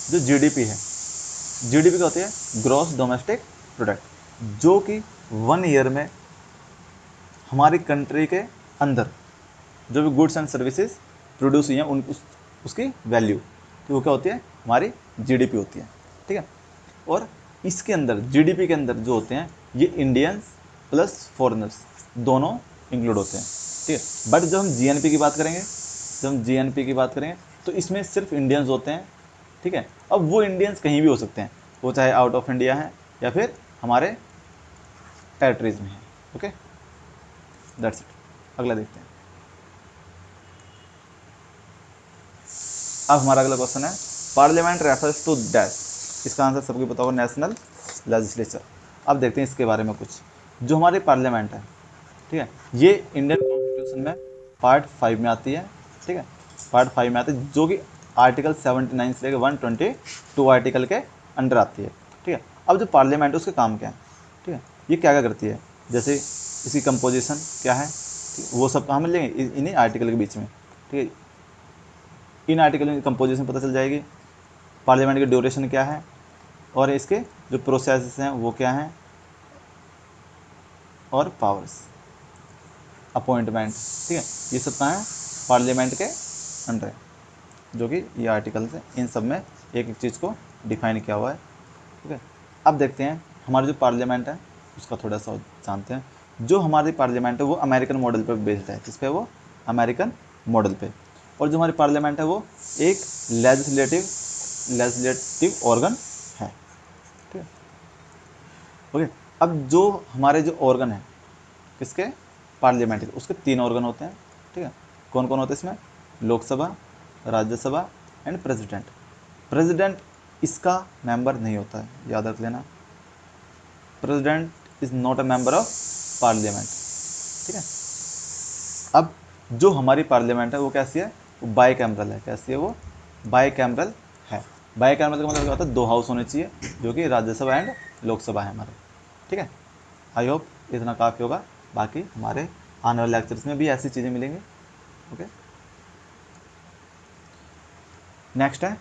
जो जीडीपी है, जीडीपी क्या होती है? ग्रॉस डोमेस्टिक प्रोडक्ट, जो कि 1 ईयर में हमारी कंट्री के अंदर जो भी गुड्स एंड सर्विसेज प्रोड्यूस हुई हैं उसकी वैल्यू, तो वो क्या होती है? हमारी जीडीपी होती है, ठीक है। और इसके अंदर जीडीपी के अंदर जो होते हैं, ये इंडियंस प्लस फॉरेनर्स दोनों इंक्लूड होते हैं, ठीक है। बट जब हम जीएनपी की बात करेंगे, तो इसमें सिर्फ इंडियंस होते हैं, ठीक है। अब वो इंडियंस कहीं भी हो सकते हैं, वो चाहे आउट ऑफ इंडिया है या फिर हमारे टेरिटरीज में है, ओके, दैट्स इट। अगला देखते हैं। अब हमारा अगला क्वेश्चन है, पार्लियामेंट रेफर्स टू डैश। इसका आंसर सबको पता होगा, नेशनल लेजिस्लेचर। अब देखते हैं इसके बारे में कुछ। जो हमारी पार्लियामेंट है, ठीक है, ये इंडियन कॉन्स्टिट्यूशन में पार्ट 5 में आती है, ठीक है, पार्ट 5 में आती है, जो कि आर्टिकल 79 से लेकर 122 आर्टिकल के अंडर आती है। ठीक है, अब जो पार्लियामेंट है उसके काम क्या है, ठीक है, ये क्या क्या करती है, जैसे इसकी कंपोजिशन क्या है, ठीक है, वो सब कहाँ मिल जाएंगे इन्हीं आर्टिकल के बीच में। ठीक है, इन आर्टिकल की कंपोजिशन पता चल जाएगी, पार्लियामेंट की ड्यूरेशन क्या है, और इसके जो प्रोसेस हैं वो क्या हैं, और पावर्स, अपॉइंटमेंट। ठीक है, ये सब कहाँ है, पार्लियामेंट के अंडर है, जो कि ये आर्टिकल्स हैं, इन सब में एक एक चीज़ को डिफाइन किया हुआ है। ठीक है, अब देखते हैं हमारा जो पार्लियामेंट है उसका थोड़ा सा जानते हैं। जो हमारी पार्लियामेंट है वो अमेरिकन मॉडल पर बेस्ड है, किस पे, वो अमेरिकन मॉडल पे। और जो हमारी पार्लियामेंट है वो एक लेजिस्लेटिव ऑर्गन है। ठीक है, ओके। अब जो हमारे जो ऑर्गन है किसके, पार्लियामेंट के, उसके 3 ऑर्गन होते हैं। ठीक है, कौन कौन होते हैं इसमें, Lok Sabha, Rajya Sabha and president. President इसका मेंबर नहीं होता है, याद रख लेना, president is not a member of parliament. ठीक है, अब जो हमारी पार्लियामेंट है वो कैसी है, वो बाई कैमरल है। कैसी है वो, बाई कैमरल है। बाई कैमरल का मतलब क्या होता है, 2 हाउस होने चाहिए, जो कि राज्यसभा एंड लोकसभा है हमारे। ठीक है, आई होप इतना काफ़ी होगा, बाकी हमारे आने वाले लेक्चर्स में भी ऐसी चीज़ें मिलेंगी। ओके, नेक्स्ट है,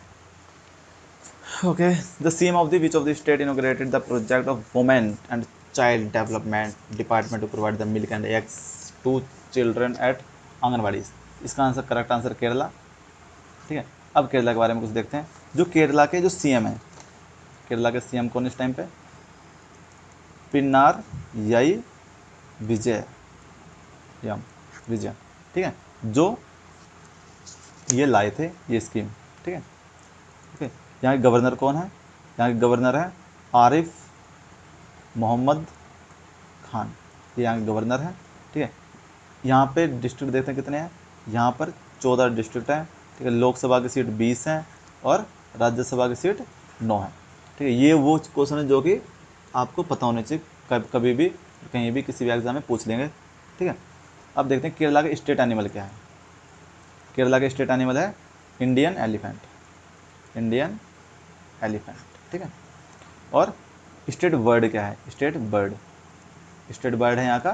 okay, the CM of the which of the state inaugurated the project of women and child development department to provide the milk and eggs to children at anganwadi. इसका आंसर, करेक्ट आंसर केरला। ठीक है, अब केरला के बारे में कुछ देखते हैं। जो केरला के जो सीएम है, केरला के सीएम कौन इस टाइम पे, पिन्नार याई विजय यम विजय। ठीक है, जो ये लाए थे ये स्कीम। ठीक है, ओके, यहाँ के गवर्नर कौन है, यहाँ के गवर्नर है आरिफ मोहम्मद खान, ये यहाँ के गवर्नर हैं। ठीक है, यहाँ पे डिस्ट्रिक्ट देखते हैं कितने हैं, यहाँ पर 14 डिस्ट्रिक्ट हैं। ठीक है, लोकसभा की सीट 20 हैं और राज्यसभा की सीट 9 है। ठीक है, ये वो क्वेश्चन है जो कि आपको पता होने चाहिए, कभी भी कहीं भी किसी भी एग्जाम में पूछ लेंगे। ठीक है, अब देखते हैं केरला का स्टेट एनिमल क्या है। केरला का स्टेट एनिमल है इंडियन एलिफेंट, इंडियन एलिफेंट। ठीक है, और स्टेट बर्ड क्या है, स्टेट बर्ड, स्टेट बर्ड है यहाँ का,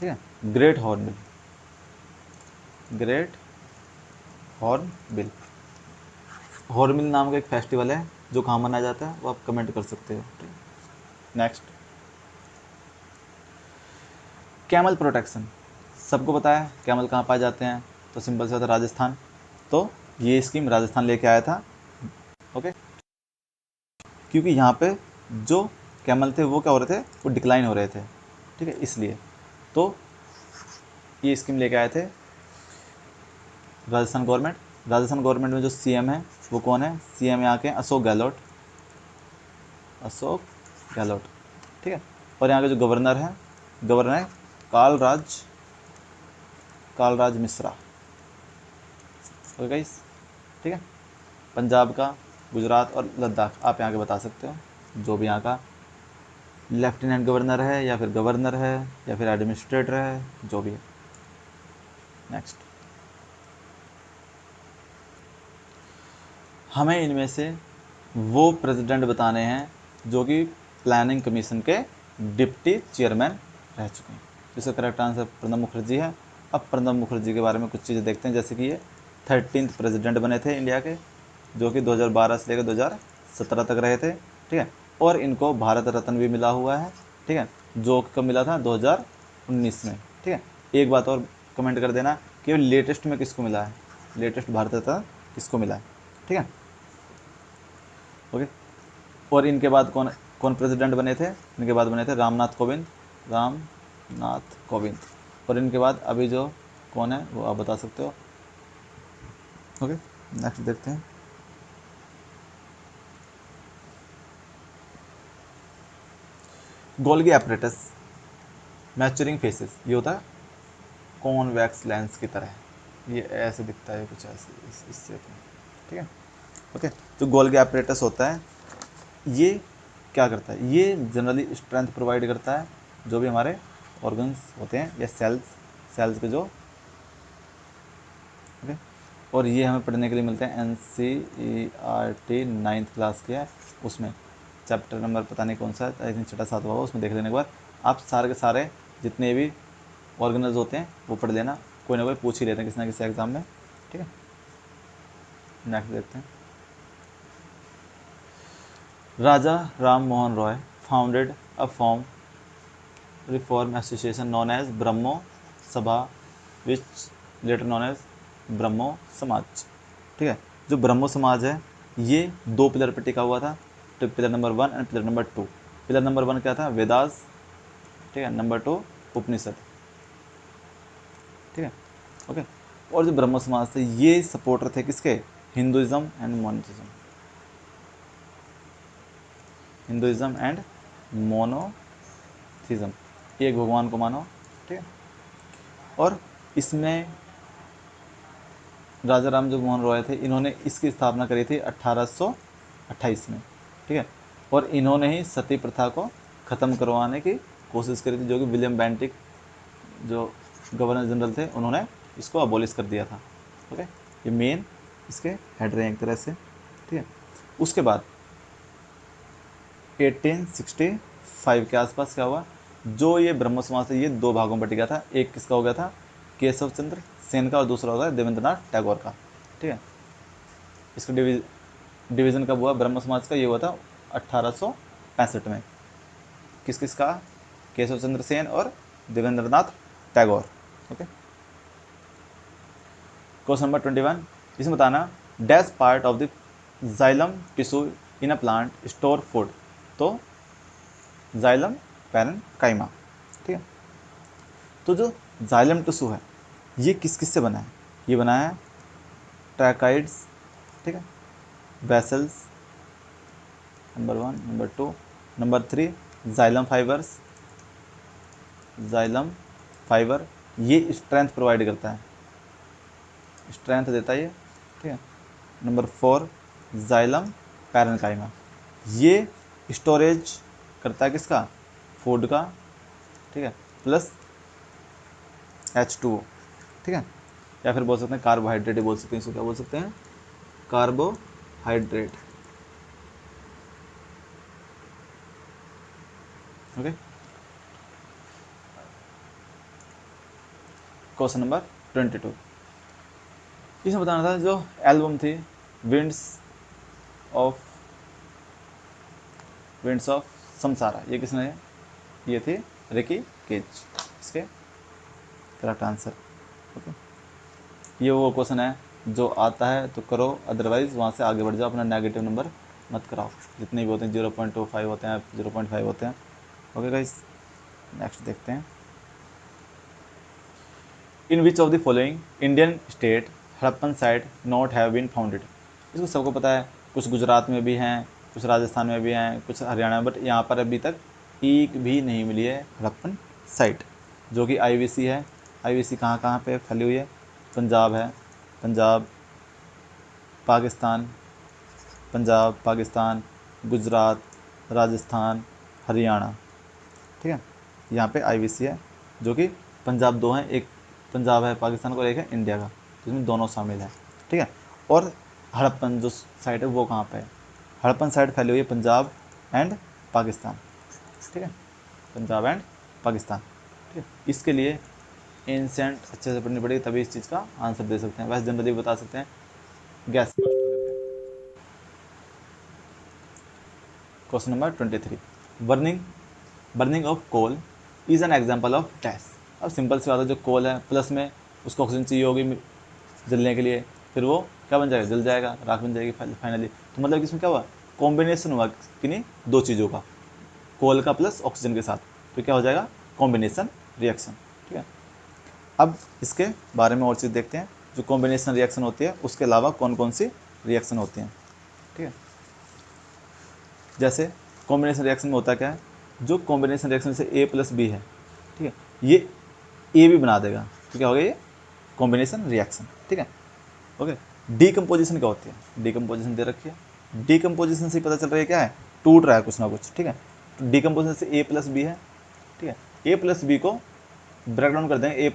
ठीक है, great hornbill, great hornbill. Hornbill नाम का एक फेस्टिवल है जो कहाँ मनाया जाता है वो आप कमेंट कर सकते हो। नेक्स्ट, कैमल प्रोटेक्शन, सबको पता है कैमल कहाँ पाए जाते हैं, तो सिंपल से होता है राजस्थान। तो ये स्कीम राजस्थान लेके आया था। ओके, क्योंकि यहाँ पे जो कैमल थे वो क्या हो रहे थे, वो डिक्लाइन हो रहे थे। ठीक है, इसलिए तो ये स्कीम लेके आए थे राजस्थान गवर्नमेंट। राजस्थान गवर्नमेंट में जो सीएम है वो कौन है, सीएम यहाँ के अशोक गहलोत, अशोक गहलोत। ठीक है, और यहाँ के जो गवर्नर है, गवर्नर है कालराज मिश्रा। ओके गाइस, ठीक है, पंजाब का, गुजरात और लद्दाख आप यहाँ के बता सकते हो, जो भी यहाँ का लेफ्टिनेंट गवर्नर है या फिर गवर्नर है या फिर एडमिनिस्ट्रेटर है, जो भी है। नेक्स्ट, हमें इनमें से वो प्रेसिडेंट बताने हैं जो कि प्लानिंग कमीशन के डिप्टी चेयरमैन रह चुके हैं। जिसका करेक्ट आंसर प्रणब मुखर्जी है। अब प्रणब मुखर्जी के बारे में कुछ चीज़ें देखते हैं, जैसे कि ये 13th प्रेसिडेंट बने थे इंडिया के, जो कि 2012 से लेकर 2017 तक रहे थे। ठीक है, और इनको भारत रत्न भी मिला हुआ है। ठीक है, जो कब मिला था, 2019 में। ठीक है, एक बात और कमेंट कर देना कि लेटेस्ट में किसको मिला है, लेटेस्ट भारत रत्न किसको मिला है। ठीक है, ओके, और इनके बाद कौन कौन प्रेसिडेंट बने थे, इनके बाद बने थे रामनाथ कोविंद, रामनाथ कोविंद। और इनके बाद अभी जो कौन है वो आप बता सकते हो। ओके, नेक्स्ट देखते हैं, गोल्गी एपरेटस मैचुरिंग फेसेस, ये होता है कॉन्वेक्स लेंस की तरह, ये ऐसे दिखता है कुछ ऐसे इससे। ठीक है, ओके, जो गोल्गी एपरेटस होता है ये क्या करता है, ये जनरली स्ट्रेंथ प्रोवाइड करता है जो भी हमारे ऑर्गन्स होते हैं या सेल्स के जो, ओके, और ये हमें पढ़ने के लिए मिलते हैं NCERT 9th क्लास के है, उसमें चैप्टर नंबर पता नहीं कौन सा है, आई थिंक छठा सातवां होगा, उसमें देख लेने के बाद आप सारे के सारे जितने भी ऑर्गेनल्स होते हैं वो पढ़ लेना, कोई ना कोई पूछ ही लेते हैं किसी ना किसी एग्जाम में। ठीक है, नेक्स्ट देखते हैं। Raja Ram Mohan Roy founded a form reform association known as Brahmo Sabha which later known as Brahmo Samaj. ठीक है, जो ब्रह्मो समाज है ये दो पिलर पर टिका हुआ था, तो pillar number 1 and pillar number 2। Pillar number 1 क्या था, वेदास। ठीक है, नंबर 2 उपनिषद। ठीक है, ओके। और जो ब्रह्मो समाज थे ये सपोर्टर थे किसके, Hinduism and monotheism, Hinduism and monotheism, एक भगवान को मानो। ठीक है, और इसमें राजा राम जो मोहन रॉय थे इन्होंने इसकी स्थापना करी थी 1828 में। ठीक है, और इन्होंने ही सती प्रथा को ख़त्म करवाने की कोशिश करी थी, जो कि विलियम बेंटिक जो गवर्नर जनरल थे उन्होंने इसको अबोलिश कर दिया था। ओके, ये मेन इसके हेड रहे एक तरह से। ठीक है, उसके बाद 1865 के आसपास क्या हुआ, जो ये ब्रह्म समाज था ये दो भागों में टिका था, एक किसका हो गया था, केशव चंद्र सेन का, और दूसरा हो गया देवेंद्रनाथ टैगोर का। ठीक है, इसका डिवीज़न कब हुआ ब्रह्म समाज का, ये हुआ था 1865 में। किस किस का, केशव चंद्र सेन और Debendranath Tagore. Okay, question number 21, इसमें बताना dash part of the xylem tissue in a plant store food. तो जाइलम पैरेन्काइमा। ठीक है, तो जो जाइलम टिश्यू है ये किस किस से बना है, ये बना है ट्रैकाइड्स, ठीक है, vessels, number 1, number 2, number 3 xylem fibres, xylem fibre ये स्ट्रेंथ प्रोवाइड करता है, स्ट्रेंथ देता है ये। ठीक है, नंबर 4 जाइलम पैरेन्काइमा ये स्टोरेज करता है किसका, फूड का। ठीक है, प्लस H2O। ठीक है, या फिर बोल सकते हैं कार्बोहाइड्रेट बोल सकते हैं, इसको क्या बोल सकते हैं, कार्बोहाइड्रेट। ओके, क्वेश्चन नंबर 22, इसमें बताना था जो एल्बम थी ऑफ विंड्स ऑफ समसारा ये किसने, ये थी रिकी केज, इसके करेक्ट आंसर। ओके, ये वो क्वेश्चन है जो आता है तो करो, अदरवाइज वहाँ से आगे बढ़ जाओ, अपना नेगेटिव नंबर मत कराओ, जितने भी होते हैं 0.25 होते हैं, 0.5 होते हैं। ओके गाइस, नेक्स्ट देखते हैं। In which of the following Indian state Harappan site not have been founded. इसको सबको पता है, कुछ गुजरात में भी हैं, कुछ राजस्थान में भी हैं, कुछ हरियाणा में, बट यहाँ पर अभी तक एक भी नहीं मिली है हड़प्पन साइट, जो कि IVC है। IVC कहाँ कहाँ पे फैली हुई है, पंजाब है, पंजाब पाकिस्तान, पंजाब पाकिस्तान, गुजरात, राजस्थान, हरियाणा। ठीक है, यहाँ पे IVC है, जो कि पंजाब दो हैं, एक पंजाब है पाकिस्तान का और एक है इंडिया का, जिसमें दोनों शामिल हैं। ठीक है, और हड़प्पन जो साइट है वो कहाँ पे है, हड़प्पन साइट फैली हुई है पंजाब एंड पाकिस्तान। ठीक है, पंजाब एंड पाकिस्तान। ठीक है, इसके लिए एंसेंट अच्छे से पढ़नी पड़ेगी, तभी इस चीज़ का आंसर दे सकते हैं, वैसे जनरली बता सकते हैं gas. Question number 23, burning burning of coal is an example of dash. अब सिंपल सी बात है, जो कोल है प्लस में उसको ऑक्सीजन चाहिए होगी जलने के लिए, फिर वो क्या बन जाएगा, जल जाएगा, राख बन जाएगी फाइनली। तो मतलब कि इसमें क्या हुआ, कॉम्बिनेशन हुआ किन्हीं दो चीज़ों का, कोल का प्लस ऑक्सीजन के साथ, तो क्या हो जाएगा, कॉम्बिनेशन रिएक्शन। ठीक है, अब इसके बारे में और चीज़ देखते हैं, जो कॉम्बिनेशन रिएक्शन होती है उसके अलावा कौन कौन सी रिएक्शन होती हैं। ठीक है, जैसे कॉम्बिनेशन रिएक्शन में होता क्या है, जो कॉम्बिनेशन रिएक्शन से A+B है, ठीक है, ये A भी बना देगा, तो क्या हो गया, ये कॉम्बिनेशन रिएक्शन। ठीक है, ओके। डीकम्पोजिशन क्या होती है, डीकम्पोजिशन दे रखी है, डीकम्पोजिशन से पता चल रहा है क्या है, टूट रहा है कुछ ना कुछ। ठीक है, तो डीकम्पोजिशन से A+B है। ठीक है, A+B को ब्रेक डाउन कर देंगे,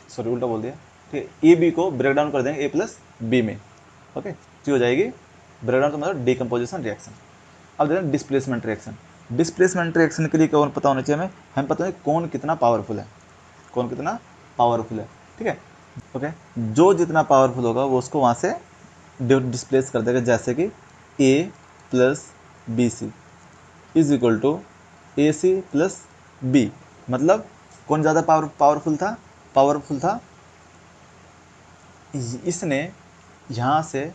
सॉरी उल्टा बोल दिया। ठीक ठीक है, ए बी को ब्रेक डाउन कर देंगे ए प्लस बी में, ओके, तो हो जाएगी ब्रेक डाउन, तो मतलब डिकम्पोजिशन रिएक्शन। अब देखते हैं डिस्प्लेसमेंट रिएक्शन। डिस्प्लेसमेंट रिएक्शन के लिए क्या पता होना चाहिए हमें पता है कौन कितना पावरफुल है, कौन कितना पावरफुल है, ठीक है, ओके। जो जितना पावरफुल होगा वो उसको वहाँ से डिस्प्लेस कर देगा, जैसे कि A plus B C is equal to A C plus B, मतलब कौन ज़्यादा पावरफुल था, इसने यहाँ से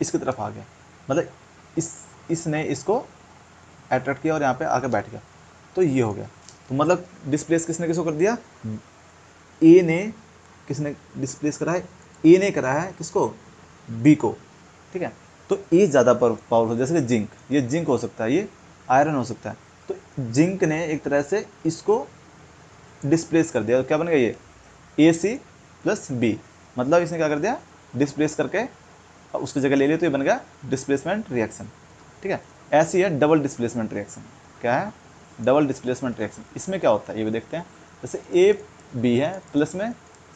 इसकी तरफ आ गया, मतलब इसने इसको अट्रैक्ट किया और यहाँ पे आके बैठ गया, तो ये हो गया। तो मतलब डिस्प्लेस किसने किसको कर दिया, ए ने, किसने डिस्प्लेस करा है, ए ने करा है किसको, बी को, ठीक है। तो ए ज़्यादा पावरफुल, जैसे कि जिंक, ये जिंक हो सकता है, ये आयरन हो सकता है, तो जिंक ने एक तरह से इसको डिस्प्लेस कर दिया, क्या बन गया ये ए सी प्लस बी, मतलब इसने क्या कर दिया, डिस्प्लेस करके उसकी जगह ले लिया, तो ये बन गया डिस्प्लेसमेंट रिएक्शन, ठीक है। ऐसी है डबल डिस्प्लेसमेंट रिएक्शन। क्या है, डबल डिस्प्लेसमेंट रिएक्शन। इसमें क्या होता है ये भी देखते हैं। जैसे ए बी है प्लस में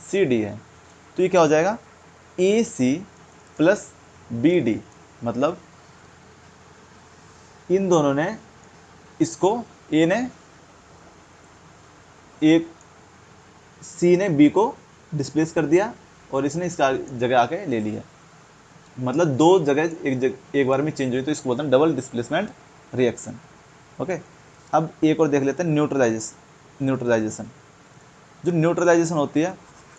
सी डी है, तो ये क्या हो जाएगा, ए सी प्लस बी डी, मतलब इन दोनों ने इसको, ए ने, एक सी ने बी को डिस्प्लेस कर दिया और इसने इसका जगह आके ले लिया, मतलब दो जगह एक बार में चेंज हुई, तो इसको बोलते हैं डबल डिस्प्लेसमेंट रिएक्शन, ओके। अब एक और देख लेते हैं न्यूट्रलाइजेशन। जो न्यूट्रलाइजेशन होती है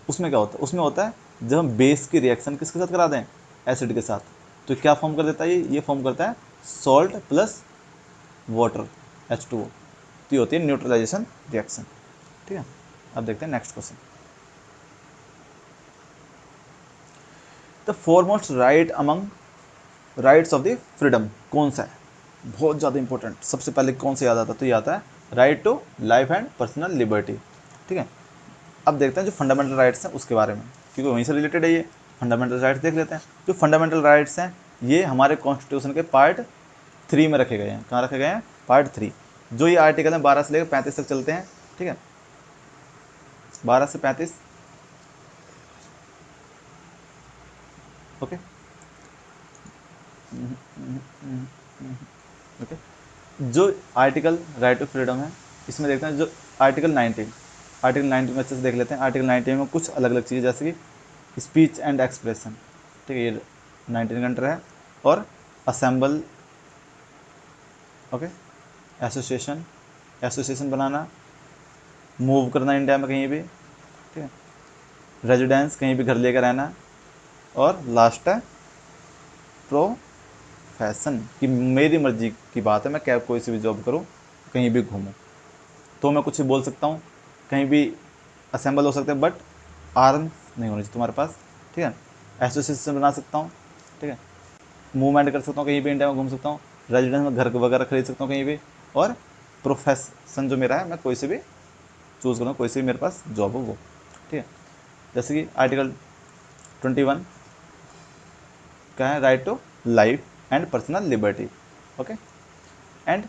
उसमें क्या होता है, उसमें होता है जब हम बेस की रिएक्शन किसके साथ करा दें, एसिड के साथ, तो क्या फॉर्म कर देता है, ये फॉर्म करता है सॉल्ट प्लस वाटर H2O, तो ये होती है न्यूट्रलाइजेशन रिएक्शन, ठीक है। अब देखते हैं next question. The foremost right among rights of the freedom कौन सा है, बहुत ज़्यादा इंपॉर्टेंट। सबसे पहले कौन सा याद आता है, तो ये आता है right to life and personal liberty, ठीक है। अब देखते हैं जो फंडामेंटल राइट्स हैं उसके बारे में, क्योंकि वहीं से रिलेटेड है ये। फंडामेंटल राइट्स देख लेते हैं। जो फंडामेंटल राइट्स हैं ये हमारे कॉन्स्टिट्यूशन के पार्ट 3 में रखे गए हैं। कहाँ रखे गए हैं, पार्ट 3। जो ये आर्टिकल हैं 12 से लेकर 35 तक चलते हैं, ठीक है, 12 से 35, ओके ओके। जो आर्टिकल राइट टू फ्रीडम है इसमें देखते हैं जो आर्टिकल 19, आर्टिकल 19 में अच्छे से देख लेते हैं। आर्टिकल 19 में कुछ अलग अलग चीज़ें, जैसे कि स्पीच एंड एक्सप्रेशन, ठीक है, ये 19 का अंडर है, और असेंबल, ओके, एसोसिएशन बनाना, मूव करना इंडिया में कहीं भी, ठीक है, रेजिडेंस कहीं भी घर लेकर रहना, और लास्ट है प्रोफेशन, कि मेरी मर्जी की बात है, मैं क्या कोई सी भी जॉब करूँ, कहीं भी घूमूँ, तो मैं कुछ भी बोल सकता हूँ, कहीं भी असेंबल हो सकते हैं, बट आर्म्स नहीं होनी चाहिए तुम्हारे पास, ठीक है। एसोसिएशन बना सकता हूँ, ठीक है, मूवमेंट कर सकता हूँ, कहीं भी इंडिया में घूम सकता हूँ, रेजिडेंस में घर वगैरह खरीद सकता हूँ कहीं भी, और प्रोफेशन जो मेरा है मैं कोई से भी चूज़ करूँ, कोई से भी मेरे पास जॉब हो वो, ठीक है। जैसे कि आर्टिकल 21 क्या है, right to life and personal liberty, okay, and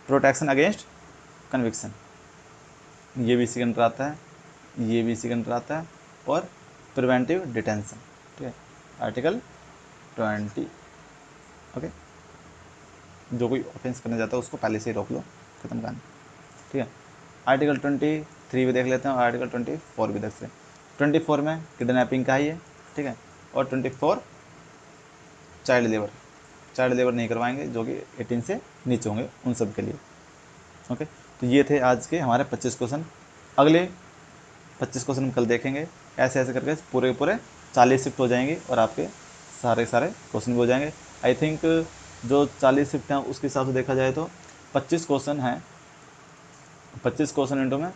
protection against conviction, ये भी इसी के अंदर आता है, ये भी इसी के अंदर आता है, और प्रिवेंटिव डिटेंशन, ठीक है, आर्टिकल 20, ओके। जो कोई ऑफेंस करने जाता है उसको पहले से ही रोक लो, खत्म करना, ठीक है। आर्टिकल 23 भी देख लेते हैं और आर्टिकल 24 भी देख सकते हैं। 24 में किडनैपिंग का ही है, ठीक है, और 24 चाइल्ड लेबर नहीं करवाएंगे जो कि 18 से नीचे होंगे उन सब के लिए, ओके। तो ये थे आज के हमारे 25 क्वेश्चन। अगले 25 क्वेश्चन हम कल देखेंगे। ऐसे ऐसे करके पूरे पूरे 40 शिफ्ट हो जाएंगी और आपके सारे सारे क्वेश्चन भी हो जाएंगे। आई थिंक जो 40 शिफ्ट हैं उसके हिसाब से देखा जाए तो 25 क्वेश्चन हैं, 25 क्वेश्चन इंटू में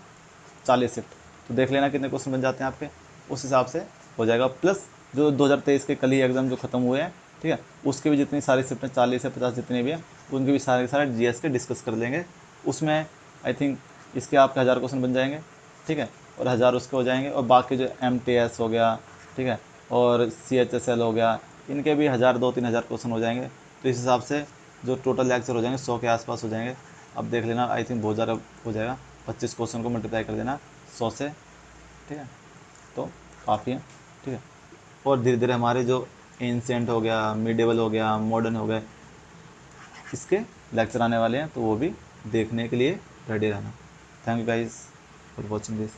40 शिफ्ट, तो देख लेना कितने क्वेश्चन बन जाते हैं आपके, उस हिसाब से हो जाएगा। प्लस जो 2023 के कल ही एग्ज़ाम जो खत्म हुए हैं, ठीक है, उसके भी जितनी सारी शिफ्ट हैं 40 या 50 जितने भी हैं उनके भी सारे जीएस के डिस्कस कर लेंगे। उसमें आई थिंक इसके आपके 1000 क्वेश्चन बन जाएंगे, ठीक है, और 1000 उसके हो जाएंगे, और बाकी जो MTS हो गया, ठीक है, और CHSL हो गया, इनके भी 1000 2-3 हज़ार क्वेश्चन हो जाएंगे। तो इस हिसाब से जो टोटल लेक्चर हो जाएंगे 100 के आसपास हो जाएंगे। अब देख लेना, आई थिंक बहुत ज़्यादा हो जाएगा। 25 क्वेश्चन को मल्टीप्लाई कर देना 100 से, ठीक है, तो काफ़ी है, ठीक है। और धीरे धीरे हमारे जो एंशिएंट हो गया, मिडेवल हो गया, मॉडर्न हो गए, इसके लेक्चर आने वाले हैं, तो वो भी देखने के लिए रेडी रहना। Thank you guys for watching this.